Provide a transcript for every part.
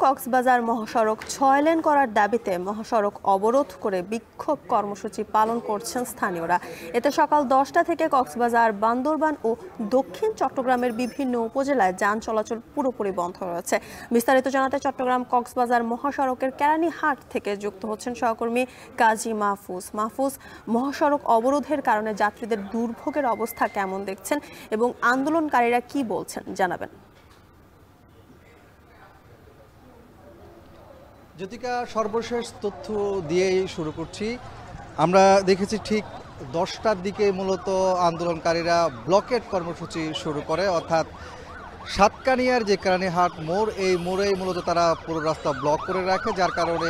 কক্সবাজার মহাসড়ক ৬ লেন করার দাবিতে মহাসড়ক অবরোধ করে বিক্ষোভ কর্মসূচি পালন করছেন স্থানীয়রা। এতে সকাল 10টা থেকে কক্সবাজার, বান্দরবান ও দক্ষিণ চট্টগ্রামের বিভিন্ন উপজেলায় যান চলাচল পুরোপুরি বন্ধ রয়েছে। বিস্তারিত জানাতে চট্টগ্রাম কক্সবাজার মহাসড়কের কেরানীহাট থেকে যুক্ত হচ্ছেন সহকর্মী কাজী মাহফুজ। মাহফুজ, মহাসড়ক অবরোধের কারণে যাত্রীদের দুর্ভোগের অবস্থা কেমন দেখছেন এবং আন্দোলনকারীরা কি বলছেন জানাবেন। জ্যোতিকা, সর্বশেষ তথ্য দিয়েই শুরু করছি। আমরা দেখেছি ঠিক 10টার দিকে মূলত আন্দোলনকারীরা ব্লকেট কর্মসূচি শুরু করে, অর্থাৎ সাতকানিয়ার যে কেরানীহাট মোড়, এই মোড়েই মূলত তারা পুরো রাস্তা ব্লক করে রাখে, যার কারণে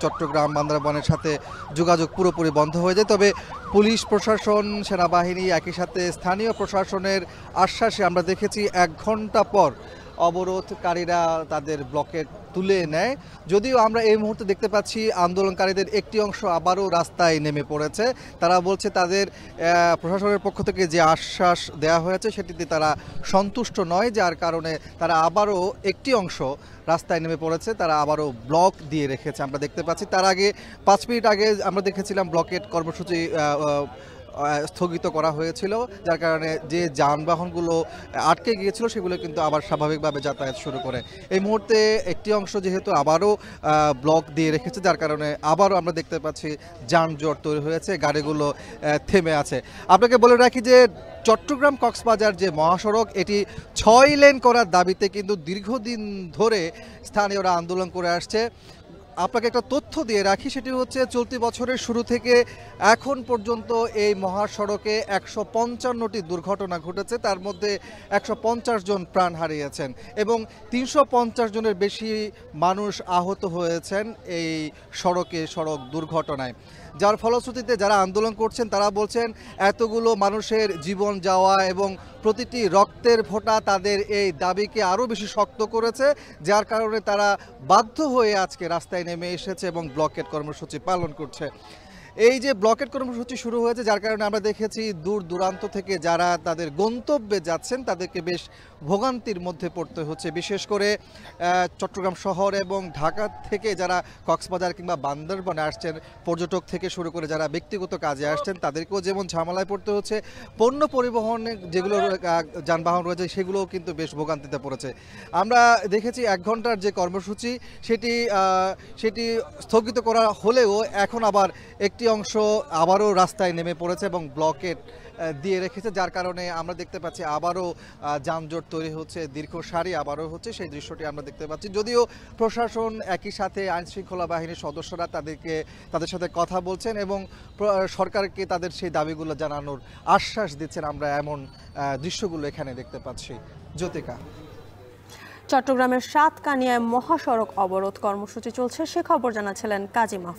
চট্টগ্রাম বান্দরবানের সাথে যোগাযোগ পুরোপুরি বন্ধ হয়ে যায়। তবে পুলিশ প্রশাসন, সেনাবাহিনী, একই সাথে স্থানীয় প্রশাসনের আশ্বাসে আমরা দেখেছি 1 ঘন্টা পর অবরোধকারীরা তাদের ব্লকেট তুলে নেয়। যদিও আমরা এই মুহূর্তে দেখতে পাচ্ছি আন্দোলনকারীদের একটি অংশ আবারও রাস্তায় নেমে পড়েছে। তারা বলছে তাদের প্রশাসনের পক্ষ থেকে যে আশ্বাস দেওয়া হয়েছে সেটিতে তারা সন্তুষ্ট নয়, যার কারণে তারা আবারও একটি অংশ রাস্তায় নেমে পড়েছে, তারা আবারও ব্লক দিয়ে রেখেছে। আমরা দেখতে পাচ্ছি তার আগে 5 মিনিট আগে আমরা দেখেছিলাম ব্লকেট কর্মসূচি স্থগিত করা হয়েছিল, যার কারণে যে যানবাহনগুলো আটকে গিয়েছিল সেগুলো কিন্তু আবার স্বাভাবিকভাবে যাতায়াত শুরু করে। এই মুহূর্তে একটি অংশ যেহেতু আবারও ব্লক দিয়ে রেখেছে, যার কারণে আবারও আমরা দেখতে পাচ্ছি যানজট তৈরি হয়েছে, গাড়িগুলো থেমে আছে। আপনাকে বলে রাখি যে চট্টগ্রাম কক্সবাজার যে মহাসড়ক, এটি 6 লেন করার দাবিতে কিন্তু দীর্ঘদিন ধরে স্থানীয়রা আন্দোলন করে আসছে। আপনাকে একটা তথ্য দিয়ে রাখি, সেটি হচ্ছে চলতি বছরের শুরু থেকে এখন পর্যন্ত এই মহাসড়কে 155টি দুর্ঘটনা ঘটেছে, তার মধ্যে 150 জন প্রাণ হারিয়েছেন এবং 350 জনের বেশি মানুষ আহত হয়েছেন এই সড়ক দুর্ঘটনায়। যার ফলশ্রুতিতে যারা আন্দোলন করছেন তারা বলছেন এতগুলো মানুষের জীবন যাওয়া এবং প্রতিটি রক্তের ফোঁটা তাদের এই দাবিকে আরও বেশি শক্ত করেছে, যার কারণে তারা বাধ্য হয়ে আজকে রাস্তায় নেমে এসেছে এবং ব্লকেট কর্মসূচি পালন করছে। এই যে ব্লকেট কর্মসূচি শুরু হয়েছে, যার কারণে আমরা দেখেছি দূর দূরান্ত থেকে যারা তাদের গন্তব্যে যাচ্ছেন তাদেরকে বেশ ভোগান্তির মধ্যে পড়তে হচ্ছে। বিশেষ করে চট্টগ্রাম শহর এবং ঢাকা থেকে যারা কক্সবাজার কিংবা বান্দরবানে আসছেন, পর্যটক থেকে শুরু করে যারা ব্যক্তিগত কাজে আসছেন, তাদেরকেও যেমন ঝামেলায় পড়তে হচ্ছে, পণ্য পরিবহনে যেগুলো যানবাহন রয়েছে সেগুলোও কিন্তু বেশ ভোগান্তিতে পড়েছে। আমরা দেখেছি 1 ঘন্টার যে কর্মসূচি সেটি স্থগিত করা হলেও এখন আবার একটি অংশ আবারও রাস্তায় নেমে পড়েছে এবং ব্লকেট দিয়ে রেখেছে, যার কারণে আমরা দেখতে পাচ্ছি আবারও যানজট তৈরি হচ্ছে, দীর্ঘ সারি আবারও হচ্ছে, সেই দৃশ্যটি আমরা দেখতে পাচ্ছি। যদিও প্রশাসন একই সাথে আইনশৃঙ্খলা বাহিনীর সদস্যরা তাদের সাথে কথা বলছেন এবং সরকারকে তাদের সেই দাবিগুলো জানানোর আশ্বাস দিচ্ছেন, আমরা এমন দৃশ্যগুলো এখানে দেখতে পাচ্ছি। জ্যোতিকা, চট্টগ্রামের সাতকানিয়ায় মহাসড়ক অবরোধ কর্মসূচি চলছে, সে খবর জানাচ্ছিলেন কাজী মাহফুজ।